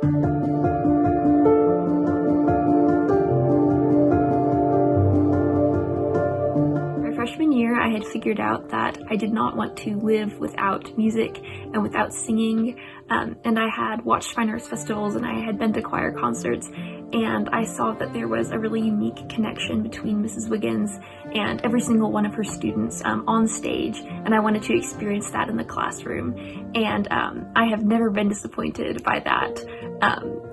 My freshman year, I had figured out that I did not want to live without music and without singing, and I had watched fine arts festivals and I had been to choir concerts, and I saw that there was a really unique connection between Mrs. Wiggins and every single one of her students on stage, and I wanted to experience that in the classroom, and I have never been disappointed by that.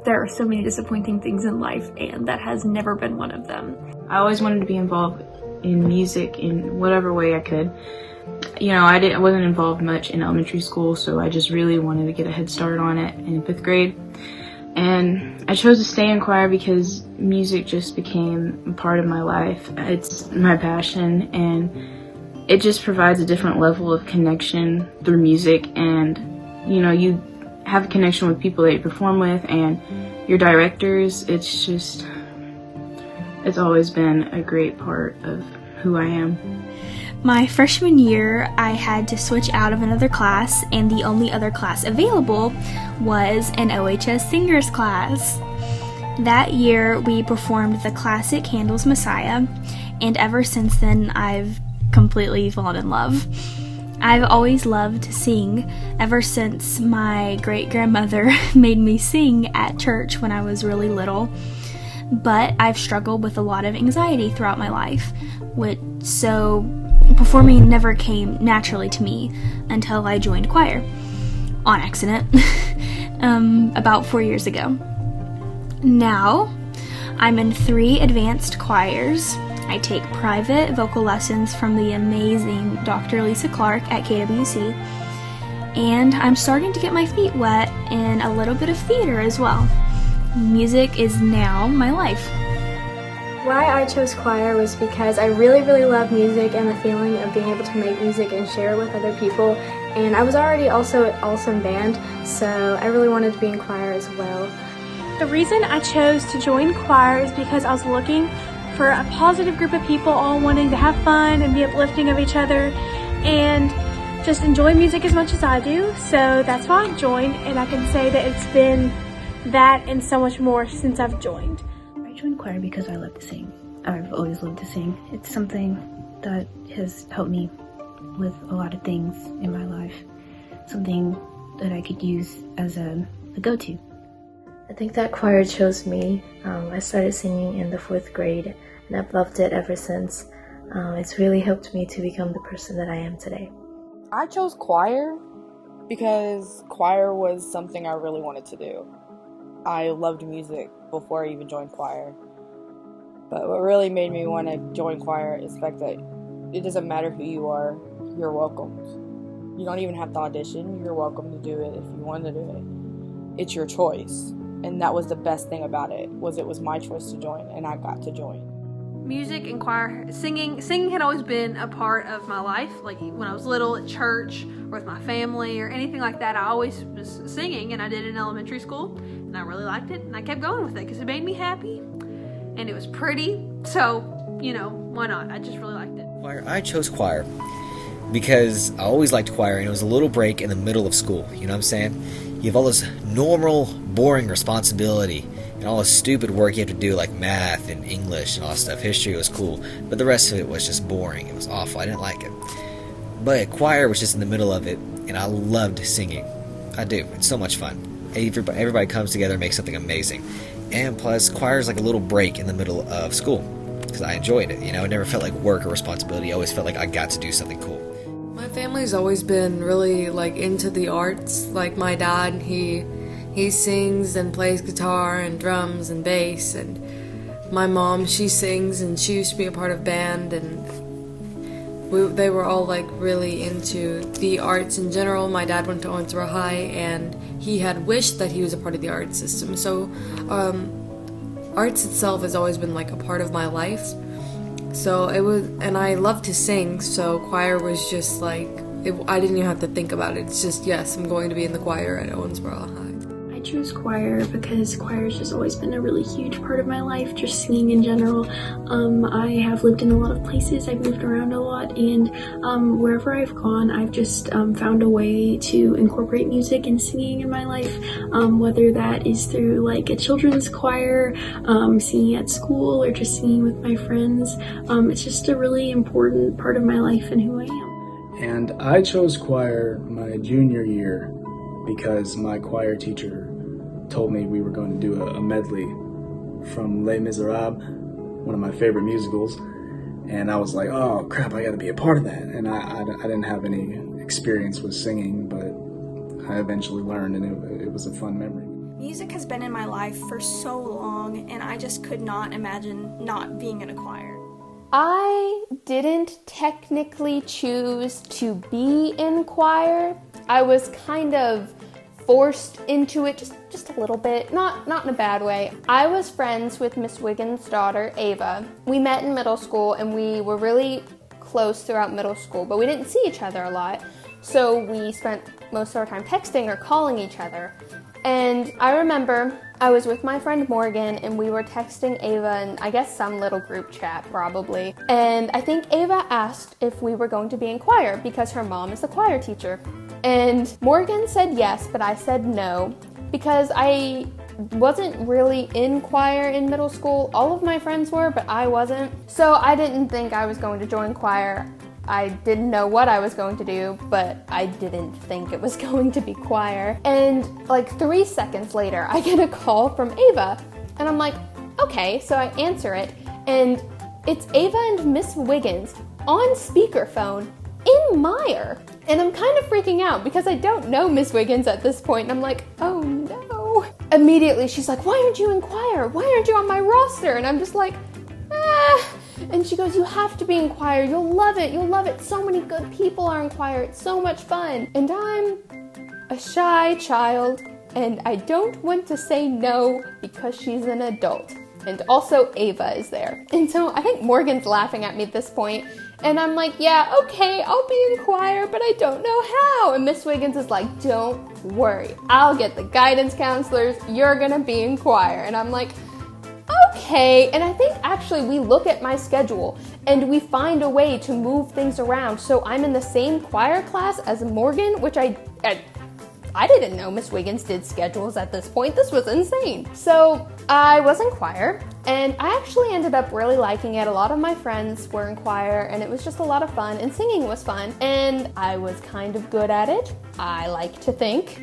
There are so many disappointing things in life, and that has never been one of them. I always wanted to be involved in music in whatever way I could. You know, I wasn't involved much in elementary school, so I just really wanted to get a head start on it in 5th grade. And I chose to stay in choir because music just became a part of my life. It's my passion, and it just provides a different level of connection through music. And, you know, you have a connection with people that you perform with and your directors. It's always been a great part of who I am. My freshman year, I had to switch out of another class, and the only other class available was an OHS singers class. That year, we performed the classic Handel's Messiah, and ever since then, I've completely fallen in love. I've always loved to sing ever since my great-grandmother made me sing at church when I was really little. But I've struggled with a lot of anxiety throughout my life, so performing never came naturally to me until I joined choir, on accident, about 4 years ago. Now, I'm in 3 advanced choirs. I take private vocal lessons from the amazing Dr. Lisa Clark at KWC, and I'm starting to get my feet wet in a little bit of theater as well. Music is now my life. Why I chose choir was because I really love music and the feeling of being able to make music and share it with other people. And I was already also at Awesome Band, so I really wanted to be in choir as well. The reason I chose to join choir is because I was looking for a positive group of people all wanting to have fun and be uplifting of each other and just enjoy music as much as I do. So that's why I joined, and I can say that it's been that and so much more since I've joined. I joined choir because I love to sing. I've always loved to sing. It's something that has helped me with a lot of things in my life. Something that I could use as a go-to. I think that choir chose me. I started singing in the 4th grade, and I've loved it ever since. It's really helped me to become the person that I am today. I chose choir because choir was something I really wanted to do. I loved music before I even joined choir. But what really made me want to join choir is the fact that it doesn't matter who you are, you're welcomed. You don't even have to audition, you're welcome to do it if you want to do it. It's your choice. And that was the best thing about it, was it was my choice to join, and I got to join. Music and choir, singing had always been a part of my life. Like when I was little at church or with my family or anything like that, I always was singing, and I did it in elementary school, and I really liked it, and I kept going with it because it made me happy, and it was pretty, so, you know, why not? I just really liked it. Choir. I chose choir because I always liked choir, and it was a little break in the middle of school, you know what I'm saying? You have all this normal, boring responsibility and all the stupid work you have to do, like math and English and all that stuff. History was cool, but the rest of it was just boring. It was awful. I didn't like it. But choir was just in the middle of it, and I loved singing. I do. It's so much fun. Everybody comes together and makes something amazing. And plus, choir is like a little break in the middle of school, because I enjoyed it. You know, it never felt like work or responsibility. I always felt like I got to do something cool. My family's always been really into the arts. Like my dad, he sings and plays guitar and drums and bass, and my mom, she sings and she used to be a part of band, and they were all really into the arts in general. My dad went to Owensboro High, and he had wished that he was a part of the arts system. So arts itself has always been a part of my life. So it was, and I love to sing, so choir was just I didn't even have to think about it. It's just, yes, I'm going to be in the choir at Owensboro High. I chose choir because choir has just always been a really huge part of my life, just singing in general. I have lived in a lot of places, I've moved around a lot, and wherever I've gone, I've just found a way to incorporate music and singing in my life, whether that is through like a children's choir, singing at school, or just singing with my friends. It's just a really important part of my life and who I am. And I chose choir my junior year because my choir teacher told me we were going to do a medley from Les Miserables, one of my favorite musicals, and I was like, oh crap, I gotta be a part of that. And I didn't have any experience with singing, but I eventually learned, and it was a fun memory. Music has been in my life for so long, and I just could not imagine not being in a choir. I didn't technically choose to be in choir. I was kind of forced into it just a little bit, not in a bad way. I was friends with Miss Wiggins' daughter, Ava. We met in middle school and we were really close throughout middle school, but we didn't see each other a lot. So we spent most of our time texting or calling each other. And I remember I was with my friend Morgan and we were texting Ava in, I guess, some little group chat probably. And I think Ava asked if we were going to be in choir because her mom is the choir teacher. And Morgan said yes, but I said no because I wasn't really in choir in middle school. All of my friends were, but I wasn't. So I didn't think I was going to join choir. I didn't know what I was going to do, but I didn't think it was going to be choir. And like 3 seconds later, I get a call from Ava, and I'm like, okay, so I answer it, and it's Ava and Miss Wiggins on speakerphone in Meyer. And I'm kind of freaking out because I don't know Miss Wiggins at this point, and I'm like, oh no. Immediately, she's like, why aren't you in choir? Why aren't you on my roster? And I'm just like, ah. And she goes, you have to be in choir. You'll love it. You'll love it. So many good people are in choir. It's so much fun. And I'm a shy child, and I don't want to say no because she's an adult. And also Ava is there. And so I think Morgan's laughing at me at this point. And I'm like, yeah, okay, I'll be in choir, but I don't know how. And Miss Wiggins is like, don't worry. I'll get the guidance counselors. You're gonna be in choir. And I'm like, okay. And I think actually we look at my schedule and we find a way to move things around. So I'm in the same choir class as Morgan, which I didn't know Miss Wiggins did schedules at this point. This was insane. So I was in choir and I actually ended up really liking it. A lot of my friends were in choir and it was just a lot of fun, and singing was fun, and I was kind of good at it, I like to think.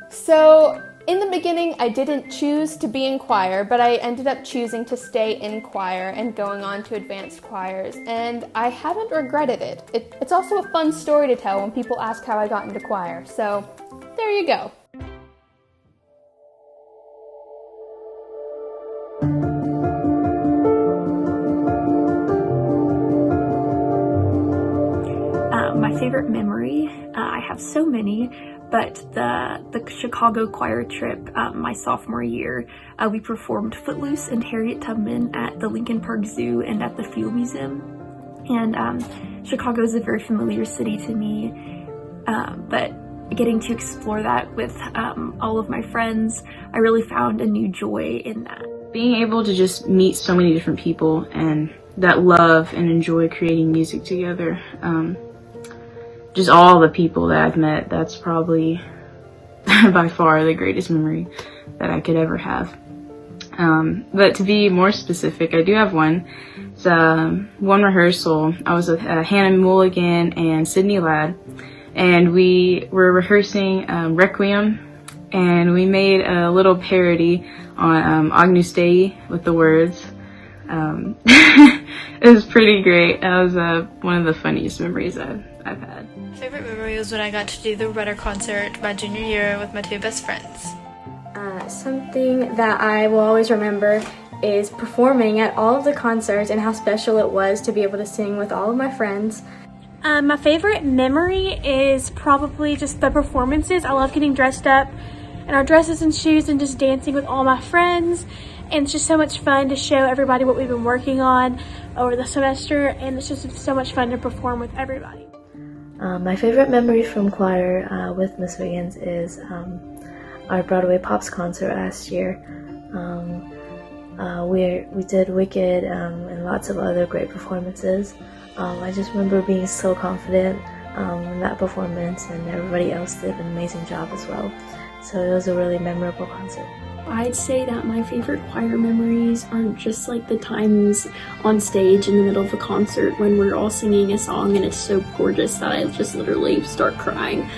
So in the beginning, I didn't choose to be in choir, but I ended up choosing to stay in choir and going on to advanced choirs, and I haven't regretted it. It's also a fun story to tell when people ask how I got into choir, so there you go. My favorite memory, I have so many, but the Chicago choir trip my sophomore year, we performed Footloose and Harriet Tubman at the Lincoln Park Zoo and at the Field Museum. And Chicago is a very familiar city to me, but getting to explore that with all of my friends, I really found a new joy in that. Being able to just meet so many different people and that love and enjoy creating music together, just all the people that I've met, that's probably by far the greatest memory that I could ever have. But to be more specific, I do have one. It's one rehearsal. I was with Hannah Mulligan and Sydney Ladd, and we were rehearsing Requiem, and we made a little parody on Agnus Dei with the words. It was pretty great. That was one of the funniest memories I've had. My favorite memory was when I got to do the Rudder concert my junior year with my two best friends. Something that I will always remember is performing at all of the concerts and how special it was to be able to sing with all of my friends. My favorite memory is probably just the performances. I love getting dressed up in our dresses and shoes and just dancing with all my friends. And it's just so much fun to show everybody what we've been working on over the semester, and it's just so much fun to perform with everybody. My favorite memory from choir with Miss Wiggins is our Broadway Pops concert last year. We did Wicked and lots of other great performances. I just remember being so confident in that performance, and everybody else did an amazing job as well. So it was a really memorable concert. I'd say that my favorite choir memories aren't just like the times on stage in the middle of a concert when we're all singing a song and it's so gorgeous that I just literally start crying.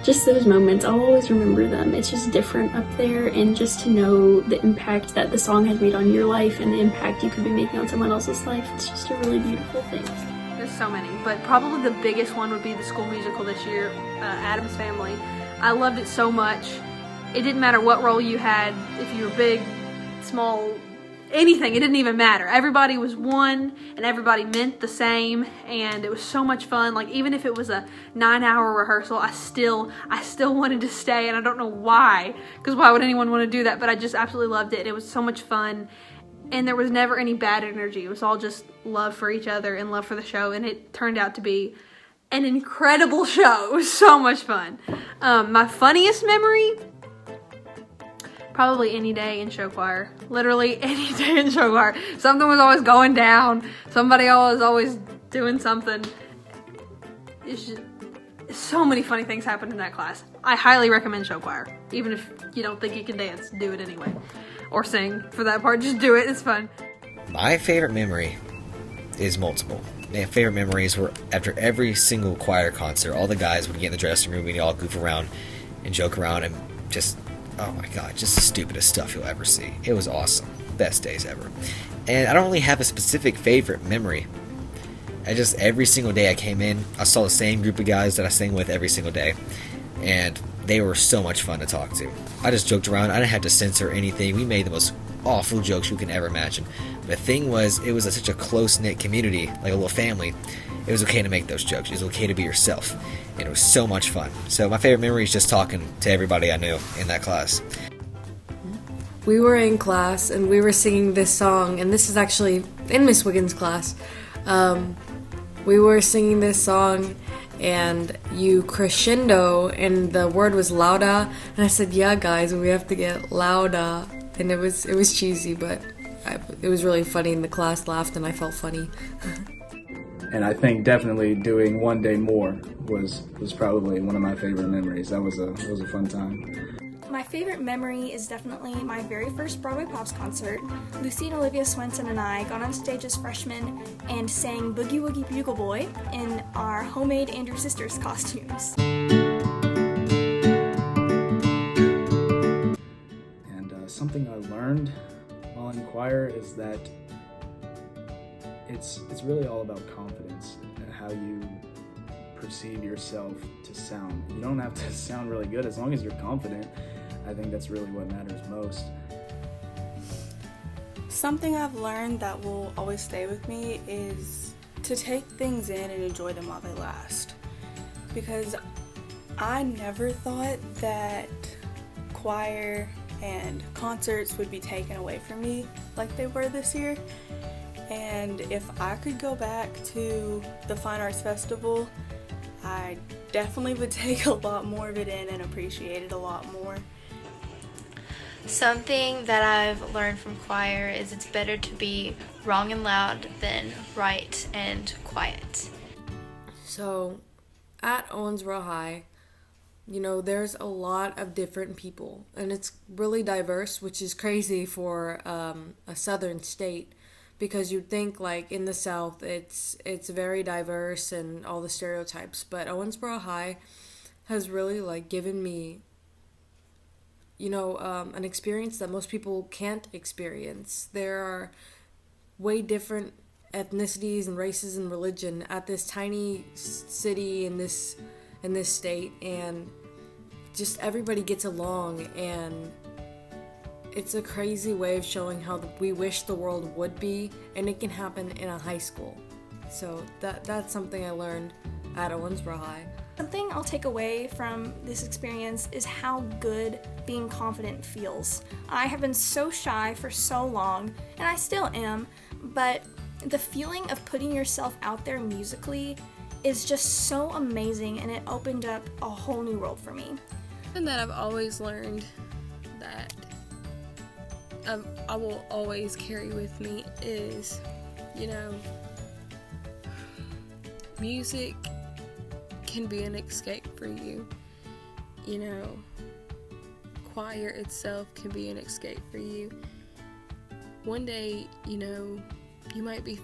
Just those moments, I'll always remember them. It's just different up there, and just to know the impact that the song has made on your life and the impact you could be making on someone else's life, it's just a really beautiful thing. There's so many, but probably the biggest one would be the school musical this year, Addams Family. I loved it so much. It didn't matter what role you had, if you were big, small, anything, it didn't even matter. Everybody was one, and everybody meant the same, and it was so much fun. Like, even if it was a 9-hour rehearsal, I still wanted to stay, and I don't know why, because why would anyone want to do that? But I just absolutely loved it. It was so much fun, and there was never any bad energy. It was all just love for each other and love for the show, and it turned out to be an incredible show. It was so much fun. My funniest memory, probably any day in show choir. Literally any day in show choir. Something was always going down. Somebody was always doing something. It's just, so many funny things happened in that class. I highly recommend show choir. Even if you don't think you can dance, do it anyway. Or sing, for that part. Just do it. It's fun. My favorite memory is multiple. My favorite memories were after every single choir concert, all the guys would get in the dressing room, we'd all goof around and joke around and just, oh my god, just the stupidest stuff you'll ever see. It was awesome. Best days ever. And I don't really have a specific favorite memory. Every single day I came in, I saw the same group of guys that I sang with every single day. And they were so much fun to talk to. I just joked around. I didn't have to censor anything. We made the most awful jokes you can ever imagine. But the thing was, it was such a close-knit community, like a little family. It was okay to make those jokes. It was okay to be yourself. And it was so much fun. So my favorite memory is just talking to everybody I knew in that class. We were in class and we were singing this song, and this is actually in Miss Wiggins' class. We were singing this song and you crescendo and the word was louda, and I said, yeah guys, we have to get louda, and it was cheesy, but it was really funny, and the class laughed and I felt funny. And I think definitely doing One Day More was probably one of my favorite memories. That was a fun time. My favorite memory is definitely my very first Broadway Pops concert. Lucy and Olivia Swenson and I got on stage as freshmen and sang Boogie Woogie Bugle Boy in our homemade Andrew Sisters costumes. And something I learned while in choir is that it's really all about confidence and how you perceive yourself to sound. You don't have to sound really good as long as you're confident. I think that's really what matters most. Something I've learned that will always stay with me is to take things in and enjoy them while they last. Because I never thought that choir and concerts would be taken away from me like they were this year. And if I could go back to the Fine Arts Festival, I definitely would take a lot more of it in and appreciate it a lot more. Something that I've learned from choir is it's better to be wrong and loud than right and quiet. So, at Owensboro High, there's a lot of different people, and it's really diverse, which is crazy for a southern state, because you'd think like in the South it's very diverse and all the stereotypes, but Owensboro High has really given me an experience that most people can't experience. There are way different ethnicities and races and religion at this tiny city in this state, and just everybody gets along, and it's a crazy way of showing how we wish the world would be, and it can happen in a high school. So that's something I learned at Owensboro High. Something I'll take away from this experience is how good being confident feels. I have been so shy for so long, and I still am, but the feeling of putting yourself out there musically is just so amazing, and it opened up a whole new world for me. And that I've always learned that I will always carry with me is, music can be an escape for you. Choir itself can be an escape for you. One day, you might be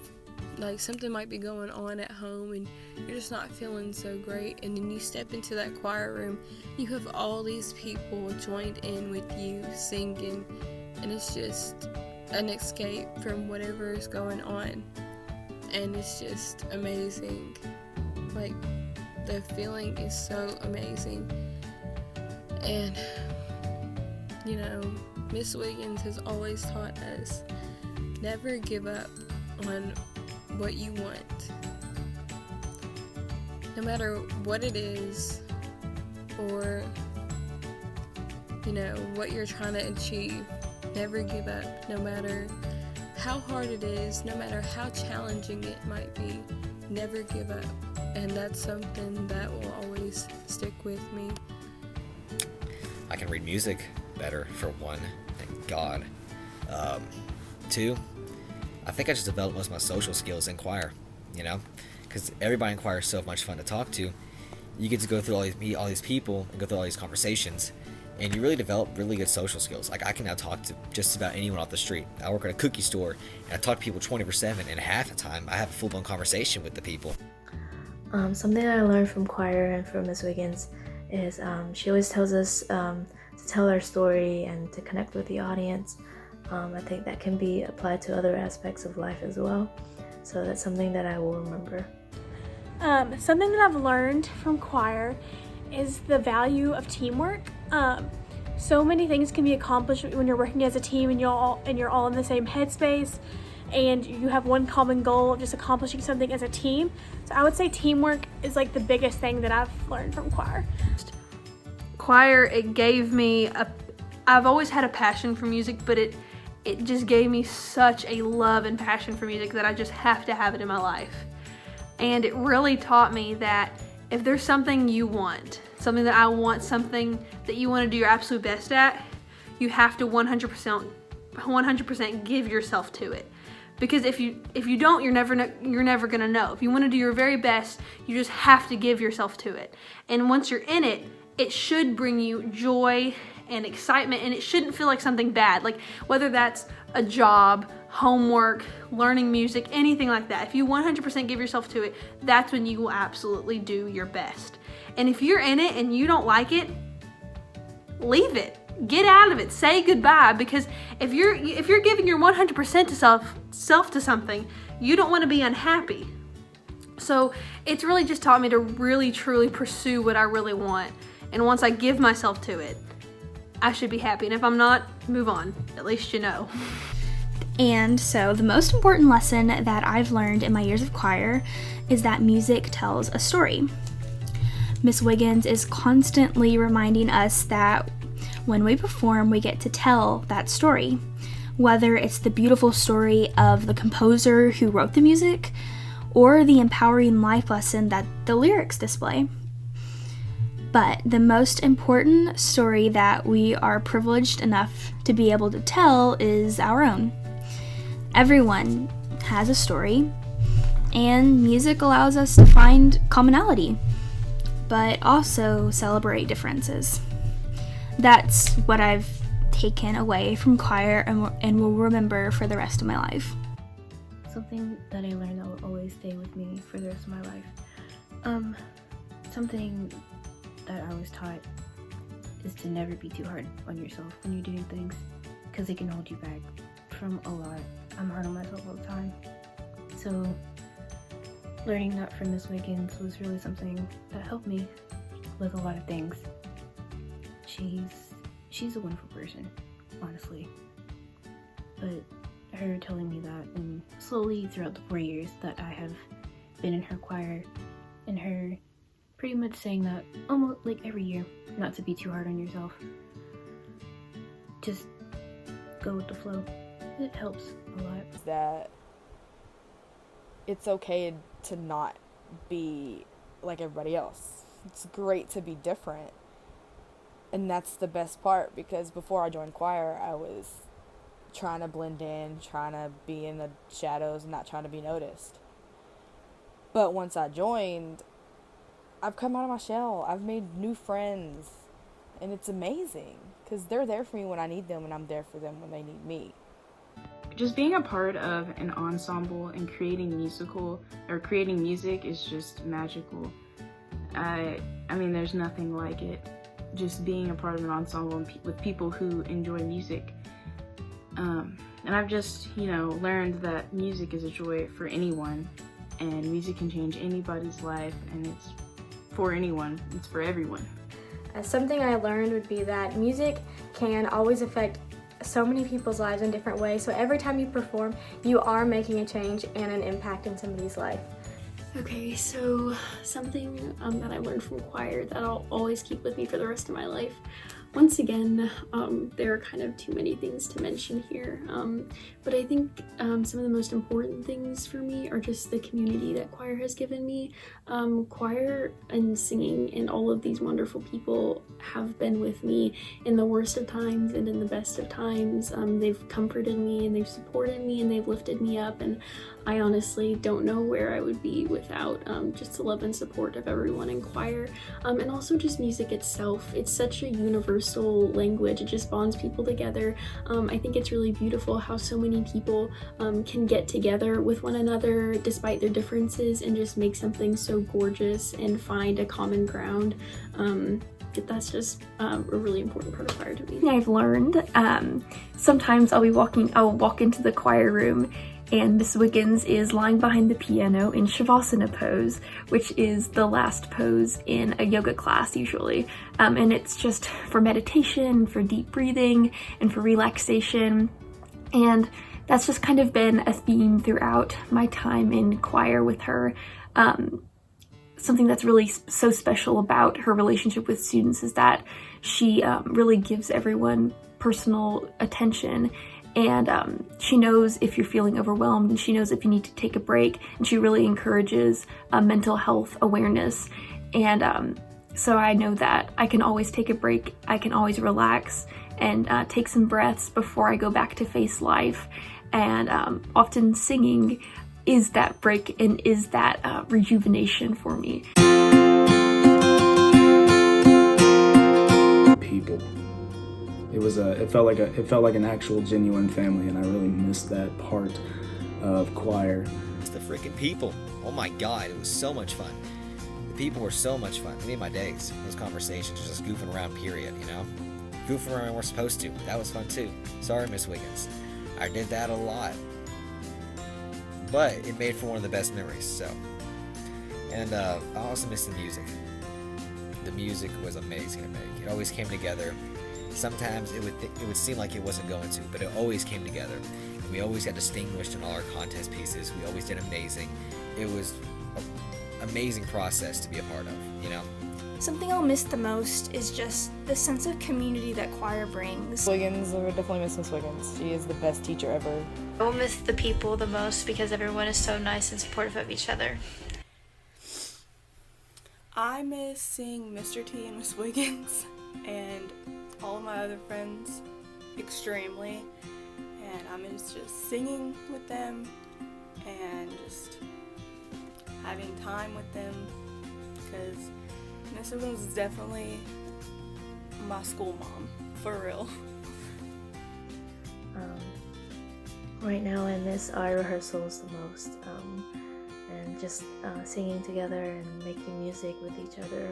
something might be going on at home and you're just not feeling so great, and then you step into that choir room, you have all these people joined in with you singing, and it's just an escape from whatever is going on, and it's just amazing. The feeling is so amazing. And Miss Wiggins has always taught us, never give up on what you want. No matter what it is, or what you're trying to achieve, never give up. No matter how hard it is, no matter how challenging it might be, never give up. And that's something that will always stick with me. I can read music better, for one, thank God. Two, I think I just developed most of my social skills in choir, because everybody in choir is so much fun to talk to. You get to go through meet all these people and go through all these conversations, and you really develop really good social skills. I can now talk to just about anyone off the street. I work at a cookie store, and I talk to people 24/7, and half the time I have a full-blown conversation with the people. Something I learned from choir and from Miss Wiggins is she always tells us to tell our story and to connect with the audience. I think that can be applied to other aspects of life as well. So that's something that I will remember. Something that I've learned from choir is the value of teamwork. So many things can be accomplished when you're working as a team and you're all in the same headspace and you have one common goal of just accomplishing something as a team. So I would say teamwork is the biggest thing that I've learned from choir. Choir, it gave me I've always had a passion for music, but it just gave me such a love and passion for music that I just have to have it in my life. And it really taught me that if there's something you want, something that I want, something that you want to do your absolute best at, you have to 100% give yourself to it. Because if you don't, you're never gonna know. If you want to do your very best, you just have to give yourself to it. And once you're in it, it should bring you joy and excitement, and it shouldn't feel like something bad. Whether that's a job, homework, learning music, anything like that. If you 100% give yourself to it, that's when you will absolutely do your best. And if you're in it and you don't like it, leave it. Get out of it. Say goodbye, because if you're giving your 100% to self to something, you don't want to be unhappy. So it's really just taught me to really truly pursue what I really want. And once I give myself to it, I should be happy. And if I'm not, move on. At least you know. And so the most important lesson that I've learned in my years of choir is that music tells a story. Miss Wiggins is constantly reminding us that when we perform, we get to tell that story, whether it's the beautiful story of the composer who wrote the music or the empowering life lesson that the lyrics display. But the most important story that we are privileged enough to be able to tell is our own. Everyone has a story, and music allows us to find commonality, but also celebrate differences. That's what I've taken away from choir and will remember for the rest of my life. Something that I learned that will always stay with me for the rest of my life. Something that I was taught is to never be too hard on yourself when you're doing things, because it can hold you back from a lot. I'm hard on myself all the time. So learning that from Miss Wiggins was really something that helped me with a lot of things. She's a wonderful person, honestly. But her telling me that, and slowly throughout the 4 years that I have been in her choir, and her pretty much saying that almost every year, not to be too hard on yourself. Just go with the flow. It helps a lot. That it's okay to not be like everybody else. It's great to be different. And that's the best part, because before I joined choir, I was trying to blend in, trying to be in the shadows, and not trying to be noticed. But once I joined, I've come out of my shell. I've made new friends, and it's amazing because they're there for me when I need them, and I'm there for them when they need me. Just being a part of an ensemble and creating music is just magical. I mean, there's nothing like it. Just being a part of an ensemble with people who enjoy music. And I've just, learned that music is a joy for anyone, and music can change anybody's life, and it's for anyone, it's for everyone. Something I learned would be that music can always affect so many people's lives in different ways, so every time you perform, you are making a change and an impact in somebody's life. Okay, so something that I learned from choir that I'll always keep with me for the rest of my life. Once again, there are kind of too many things to mention here, but I think some of the most important things for me are just the community that choir has given me. Choir and singing and all of these wonderful people have been with me in the worst of times and in the best of times. They've comforted me and they've supported me and they've lifted me up, and I honestly don't know where I would be without just the love and support of everyone in choir, and also just music itself. It's such a universal language. It just bonds people together. I think it's really beautiful how so many people can get together with one another despite their differences and just make something so gorgeous and find a common ground. That's just a really important part of choir to me. I've learned sometimes I'll walk into the choir room and Miss Wiggins is lying behind the piano in Shavasana pose, which is the last pose in a yoga class usually. And it's just for meditation, for deep breathing, and for relaxation. And that's just kind of been a theme throughout my time in choir with her. Something that's really so special about her relationship with students is that she really gives everyone personal attention. And she knows if you're feeling overwhelmed, and she knows if you need to take a break, and she really encourages mental health awareness. And so I know that I can always take a break, I can always relax and take some breaths before I go back to face life. And often singing is that break and is that rejuvenation for me. People. It felt like an actual genuine family, and I really missed that part of choir. It's the freaking people. Oh my God, it was so much fun. The people were so much fun. They made my days. Those conversations, just goofing around, period, Goofing around when we're supposed to. That was fun too. Sorry, Miss Wiggins. I did that a lot. But it made for one of the best memories, so. And I also miss the music. The music was amazing to make. It always came together. Sometimes it would seem like it wasn't going to, but it always came together. And we always got distinguished in all our contest pieces. We always did amazing. It was an amazing process to be a part of, Something I'll miss the most is just the sense of community that choir brings. Wiggins, I would definitely miss Miss Wiggins. She is the best teacher ever. I will miss the people the most because everyone is so nice and supportive of each other. I miss seeing Mr. T and Miss Wiggins and all of my other friends extremely, and I miss just singing with them and just having time with them, because Miss Wiggins is definitely my school mom, for real. Right now I miss our rehearsals the most, and just singing together and making music with each other.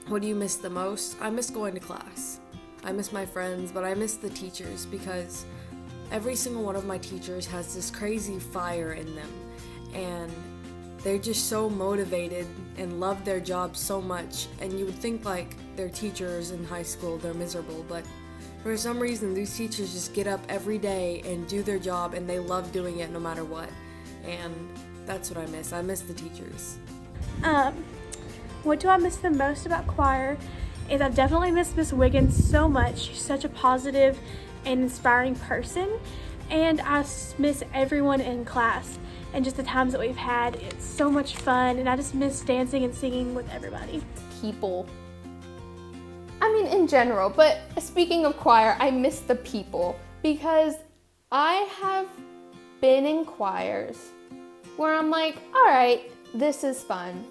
What do you miss the most? I miss going to class. I miss my friends, but I miss the teachers because every single one of my teachers has this crazy fire in them, and they're just so motivated and love their job so much. And you would think like they're teachers in high school, they're miserable, but for some reason these teachers just get up every day and do their job, and they love doing it no matter what. And that's what I miss. I miss the teachers. What do I miss the most about choir is I definitely miss Miss Wiggins so much. She's such a positive and inspiring person, and I miss everyone in class and just the times that we've had. It's so much fun, and I just miss dancing and singing with everybody. People. I mean, in general, but speaking of choir, I miss the people because I have been in choirs where I'm like, all right, this is fun.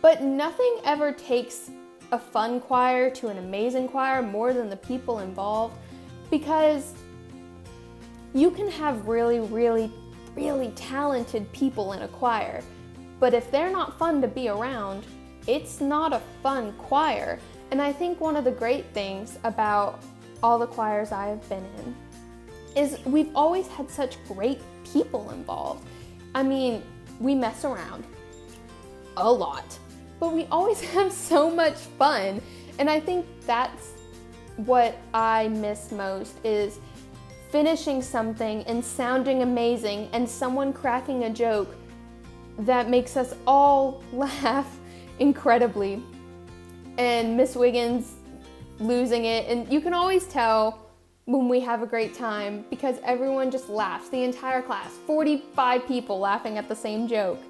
But nothing ever takes a fun choir to an amazing choir more than the people involved, because you can have really, really, really talented people in a choir, but if they're not fun to be around, it's not a fun choir. And I think one of the great things about all the choirs I have been in is we've always had such great people involved. I mean, we mess around a lot, but we always have so much fun. And I think that's what I miss most, is finishing something and sounding amazing and someone cracking a joke that makes us all laugh incredibly. And Miss Wiggins losing it, and you can always tell when we have a great time because everyone just laughs, the entire class, 45 people laughing at the same joke.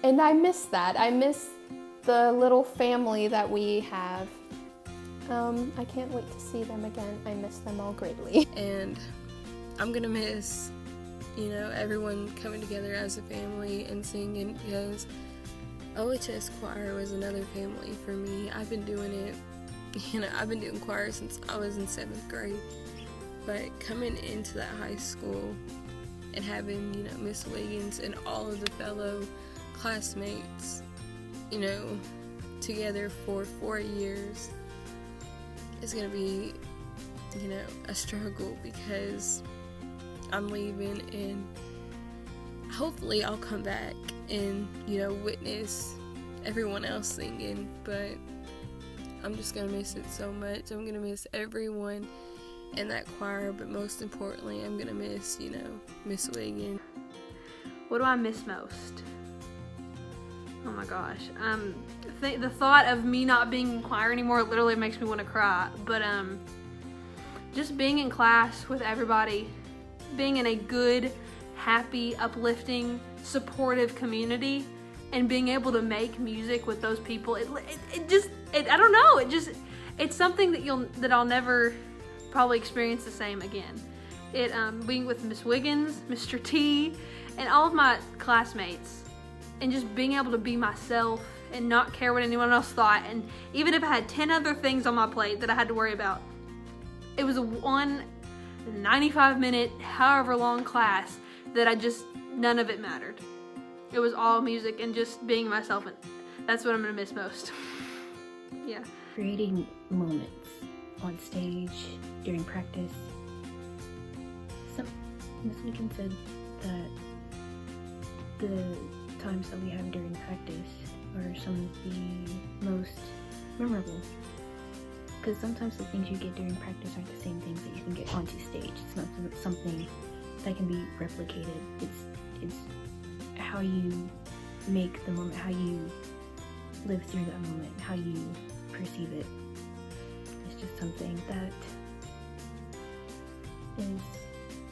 And I miss that. I miss the little family that we have. I can't wait to see them again. I miss them all greatly. And I'm gonna miss, everyone coming together as a family and singing, because OHS choir was another family for me. I've been doing it, I've been doing choir since I was in 7th grade. But coming into that high school and having, Miss Wiggins and all of the fellow classmates, together for 4 years is gonna be, a struggle, because I'm leaving and hopefully I'll come back and, witness everyone else singing, but I'm just gonna miss it so much. I'm gonna miss everyone in that choir, but most importantly, I'm gonna miss, Miss Wiggins. What do I miss most? Oh my gosh. The thought of me not being in choir anymore literally makes me want to cry, but just being in class with everybody, being in a good, happy, uplifting, supportive community, and being able to make music with those people, I don't know, it's something that I'll never probably experience the same again. Being with Miss Wiggins, Mr. T, and all of my classmates, and just being able to be myself and not care what anyone else thought, and even if I had 10 other things on my plate that I had to worry about, it was a 95-minute, however long class that none of it mattered. It was all music and just being myself, and that's what I'm gonna miss most. Yeah. Creating moments on stage during practice. Miss Wiggins said that the times that we have during practice are some of the most memorable, because sometimes the things you get during practice aren't the same things that you can get onto stage. It's not something that can be replicated. It's how you make the moment, how you live through that moment, how you perceive it. It's just something that is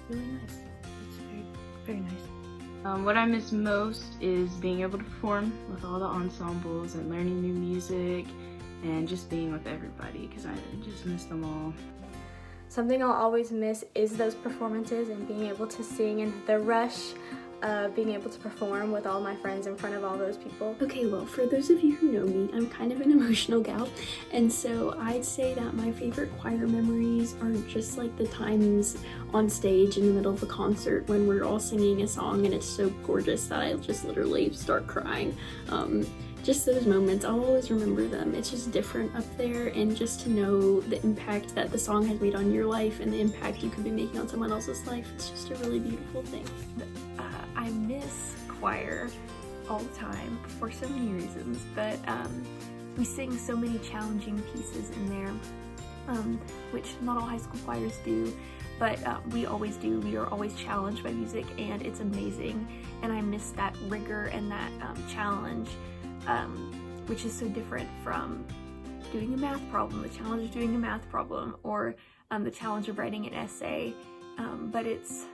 really nice. It's very, very nice. What I miss most is being able to perform with all the ensembles and learning new music and just being with everybody, because I just miss them all. Something I'll always miss is those performances and being able to sing and the rush of being able to perform with all my friends in front of all those people. Okay, well, for those of you who know me, I'm kind of an emotional gal, and so I'd say that my favorite choir memories are just like the times on stage in the middle of a concert when we're all singing a song and it's so gorgeous that I just literally start crying. Just those moments, I'll always remember them. It's just different up there, and just to know the impact that the song has made on your life and the impact you could be making on someone else's life, it's just a really beautiful thing. I miss choir all the time for so many reasons, but we sing so many challenging pieces in there, which not all high school choirs do, but we always do. We are always challenged by music, and it's amazing, and I miss that rigor and that challenge, which is so different from doing a math problem, the challenge of doing a math problem, or the challenge of writing an essay, but it's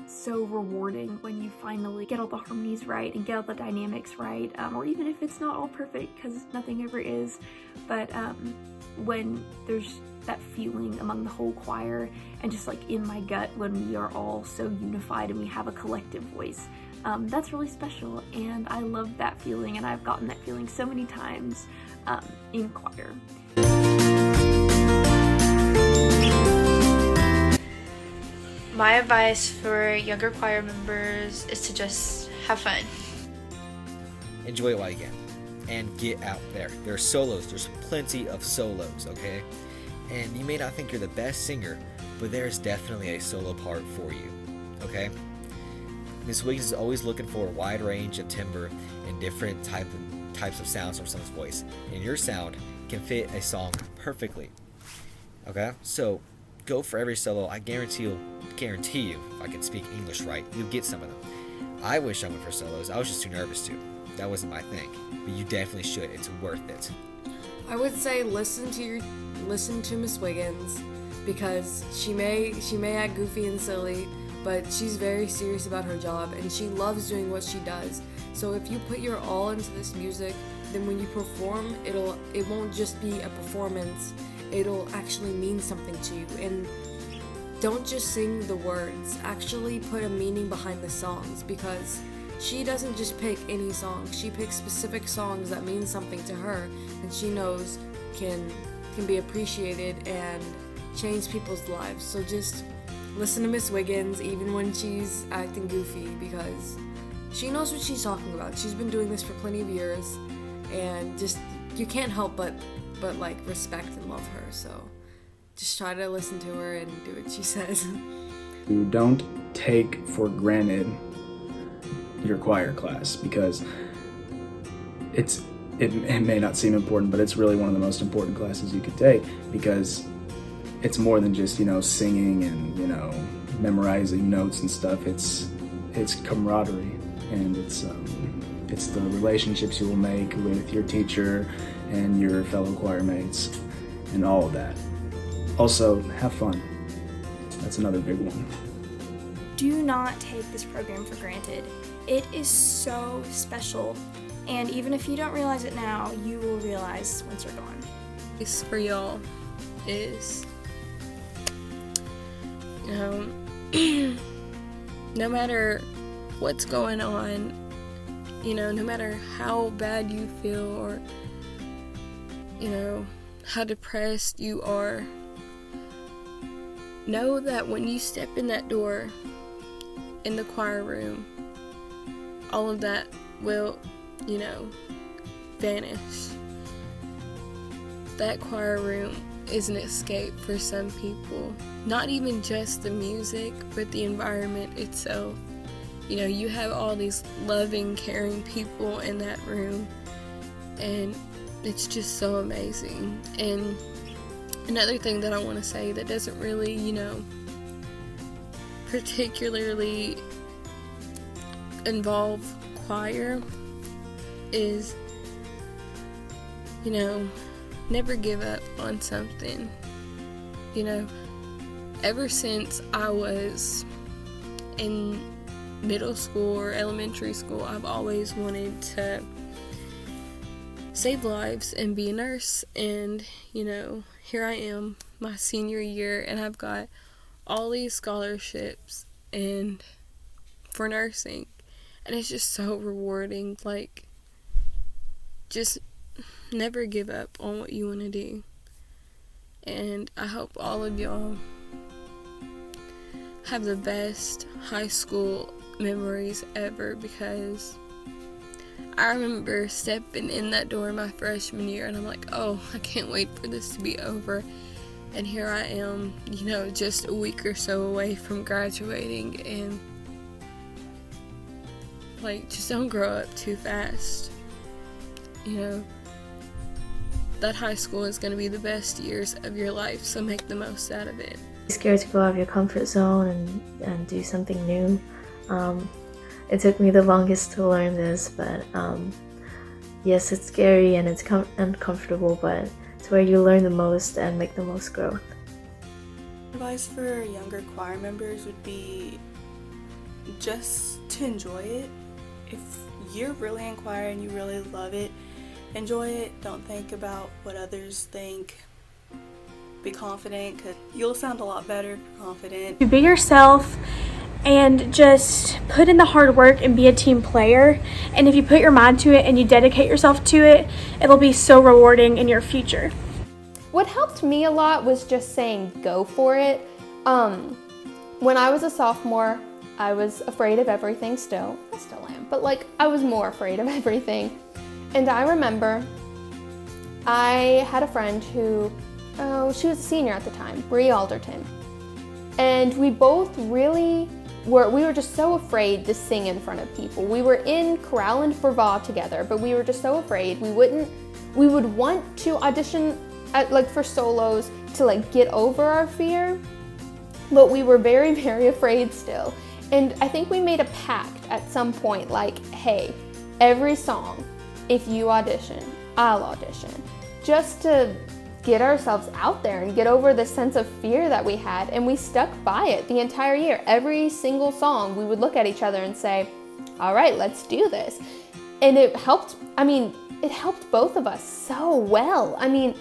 so rewarding when you finally get all the harmonies right and get all the dynamics right, or even if it's not all perfect, because nothing ever is, but when there's that feeling among the whole choir and just like in my gut when we are all so unified and we have a collective voice. That's really special, and I love that feeling, and I've gotten that feeling so many times in choir. My advice for younger choir members is to just have fun. Enjoy it while you can, and get out there. There are solos. There's plenty of solos, okay? And you may not think you're the best singer, but there's definitely a solo part for you, okay? Miss Wiggins is always looking for a wide range of timbre and different types of sounds from someone's voice, and your sound can fit a song perfectly, okay? So go for every solo. I guarantee you, if I can speak English right, you'll get some of them. I wish I went for solos. I was just too nervous to. That wasn't my thing, but you definitely should. It's worth it. I would say listen to Miss Wiggins, because she may act goofy and silly, but she's very serious about her job and she loves doing what she does. So if you put your all into this music, then when you perform, it won't just be a performance. It'll actually mean something to you. And don't just sing the words. Actually put a meaning behind the songs, because she doesn't just pick any songs. She picks specific songs that mean something to her and she knows can be appreciated and change people's lives. So just listen to Miss Wiggins even when she's acting goofy, because she knows what she's talking about. She's been doing this for plenty of years, and just you can't help but like respect and love her. So just try to listen to her and do what she says. You don't take for granted your choir class, because it may not seem important, but it's really one of the most important classes you could take, because it's more than just, singing and, memorizing notes and stuff. It's camaraderie, and it's the relationships you will make with your teacher and your fellow choir mates and all of that. Also, have fun. That's another big one. Do not take this program for granted. It is so special, and even if you don't realize it now, you will realize once you're gone. This for y'all is, no matter what's going on, no matter how bad you feel or, how depressed you are, know that when you step in that door in the choir room, all of that will, vanish. That choir room is an escape for some people. Not even just the music, but the environment itself. You have all these loving, caring people in that room, and it's just so amazing. And another thing that I want to say that doesn't really, particularly involve choir is, never give up on something. Ever since I was in middle school or elementary school, I've always wanted to save lives and be a nurse. And, here I am, my senior year, and I've got all these scholarships and for nursing. And it's just so rewarding. Just never give up on what you want to do. And I hope all of y'all have the best high school memories ever, because I remember stepping in that door my freshman year and I'm like, oh, I can't wait for this to be over. And here I am, just a week or so away from graduating, and just don't grow up too fast. That high school is going to be the best years of your life, so make the most out of it. Be scared to go out of your comfort zone and do something new. It took me the longest to learn this, but yes, it's scary and it's uncomfortable, but it's where you learn the most and make the most growth. Advice for younger choir members would be just to enjoy it. If you're really in choir and you really love it, enjoy it. Don't think about what others think. Be confident, because you'll sound a lot better if you're confident. Be yourself and just put in the hard work and be a team player. And if you put your mind to it and you dedicate yourself to it, it'll be so rewarding in your future. What helped me a lot was just saying go for it. When I was a sophomore, I was afraid of everything still. I still am, but like I was more afraid of everything. And I remember I had a friend who, she was a senior at the time, Bree Alderton. And we both really we were just so afraid to sing in front of people. We were in Chorale and Brava together, but we were just so afraid. We would want to audition for solos to like get over our fear, but we were very, very afraid still. And I think we made a pact at some point, like, hey, every song, if you audition, I'll audition, just to get ourselves out there and get over the sense of fear that we had. And we stuck by it the entire year. Every single song, we would look at each other and say, all right, let's do this. And it helped both of us so well. I mean,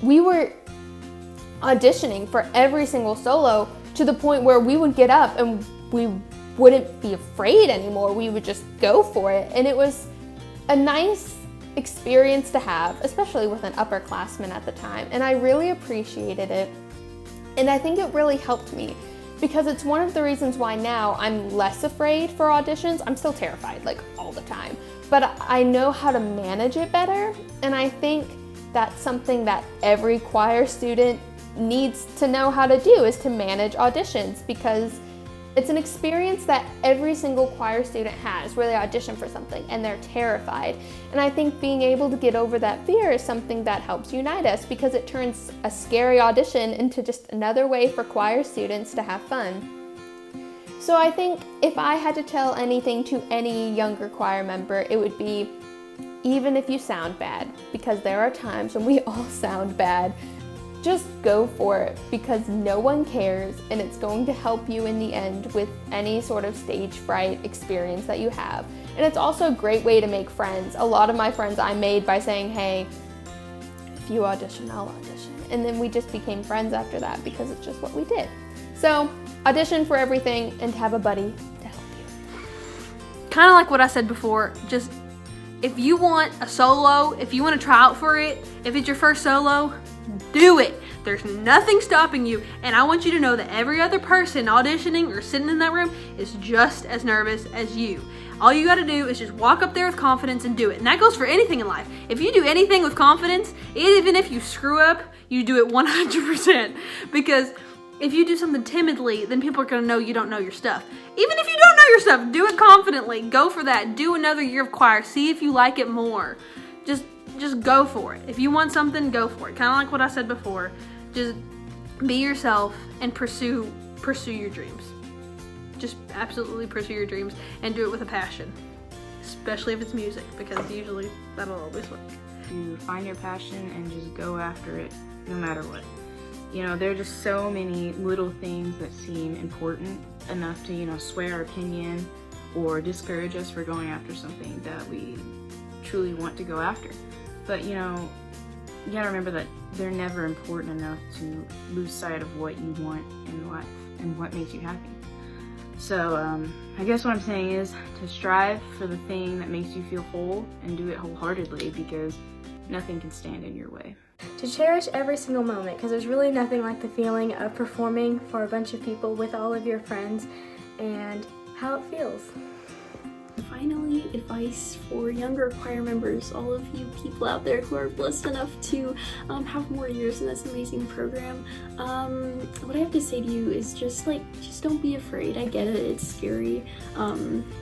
we were auditioning for every single solo to the point where we would get up and we wouldn't be afraid anymore. We would just go for it. And it was a nice experience to have, especially with an upperclassman at the time. And I really appreciated it. And I think it really helped me because it's one of the reasons why now I'm less afraid for auditions. I'm still terrified, like all the time, but I know how to manage it better. And I think that's something that every choir student needs to know how to do, is to manage auditions, because it's an experience that every single choir student has where they audition for something and they're terrified. And I think being able to get over that fear is something that helps unite us, because it turns a scary audition into just another way for choir students to have fun. So I think if I had to tell anything to any younger choir member, it would be, even if you sound bad, because there are times when we all sound bad, just go for it, because no one cares and it's going to help you in the end with any sort of stage fright experience that you have. And it's also a great way to make friends. A lot of my friends I made by saying, hey, if you audition, I'll audition. And then we just became friends after that because it's just what we did. So audition for everything and have a buddy to help you. Kind of like what I said before, just if you want a solo, if you want to try out for it, if it's your first solo, do it. There's nothing stopping you, and I want you to know that every other person auditioning or sitting in that room is just as nervous as you. All you gotta do is just walk up there with confidence and do it. And that goes for anything in life. If you do anything with confidence, even if you screw up, you do it 100%. Because if you do something timidly, then people are gonna know you don't know your stuff. Even if you don't know your stuff, do it confidently. Go for that. Do another year of choir. See if you like it more. Just go for it. If you want something, go for it. Kind of like what I said before. Just be yourself and pursue your dreams. Just absolutely pursue your dreams and do it with a passion. Especially if it's music, because usually that'll always work. You find your passion and just go after it no matter what. You know, there are just so many little things that seem important enough to, sway our opinion or discourage us for going after something that we truly want to go after. But you gotta remember that they're never important enough to lose sight of what you want in life and what makes you happy. So I guess what I'm saying is to strive for the thing that makes you feel whole and do it wholeheartedly, because nothing can stand in your way. To cherish every single moment, because there's really nothing like the feeling of performing for a bunch of people with all of your friends and how it feels. Finally, advice for younger choir members, all of you people out there who are blessed enough to have more years in this amazing program. What I have to say to you is just don't be afraid. I get it, it's scary.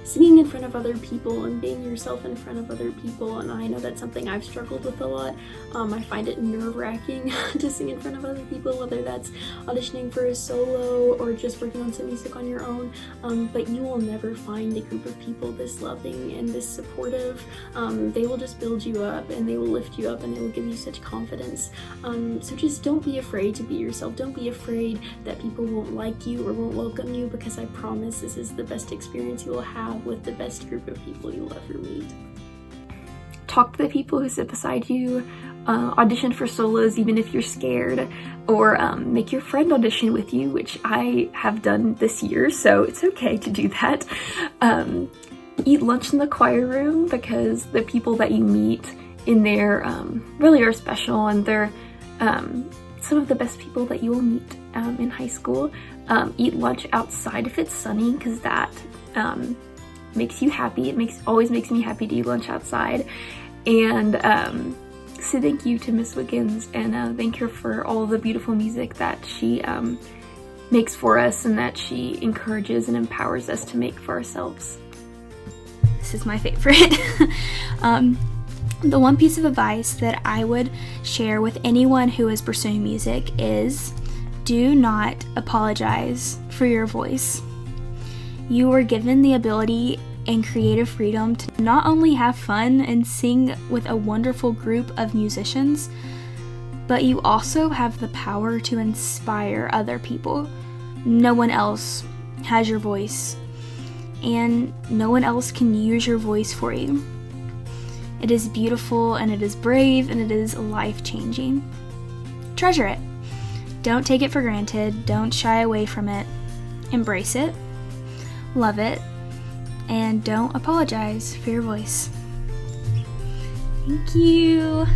Singing in front of other people and being yourself in front of other people, and I know that's something I've struggled with a lot. I find it nerve-wracking to sing in front of other people, whether that's auditioning for a solo or just working on some music on your own. But you will never find a group of people this loving and this supportive. They will just build you up and they will lift you up and they will give you such confidence. So just don't be afraid to be yourself. Don't be afraid that people won't like you or won't welcome you, because I promise this is the best experience you will have with the best group of people you'll ever meet. Talk to the people who sit beside you, audition for solos even if you're scared, or make your friend audition with you, which I have done this year, so it's okay to do that. Eat lunch in the choir room, because the people that you meet in there really are special, and they're some of the best people that you will meet in high school. Eat lunch outside if it's sunny, because that makes you happy. It always makes me happy to eat lunch outside. And say thank you to Miss Wiggins, and thank her for all the beautiful music that she makes for us and that she encourages and empowers us to make for ourselves. This is my favorite. The one piece of advice that I would share with anyone who is pursuing music is do not apologize for your voice. You were given the ability and creative freedom to not only have fun and sing with a wonderful group of musicians, but you also have the power to inspire other people. No one else has your voice, and no one else can use your voice for you. It is beautiful, and it is brave, and it is life-changing. Treasure it. Don't take it for granted. Don't shy away from it. Embrace it. Love it. And don't apologize for your voice. Thank you.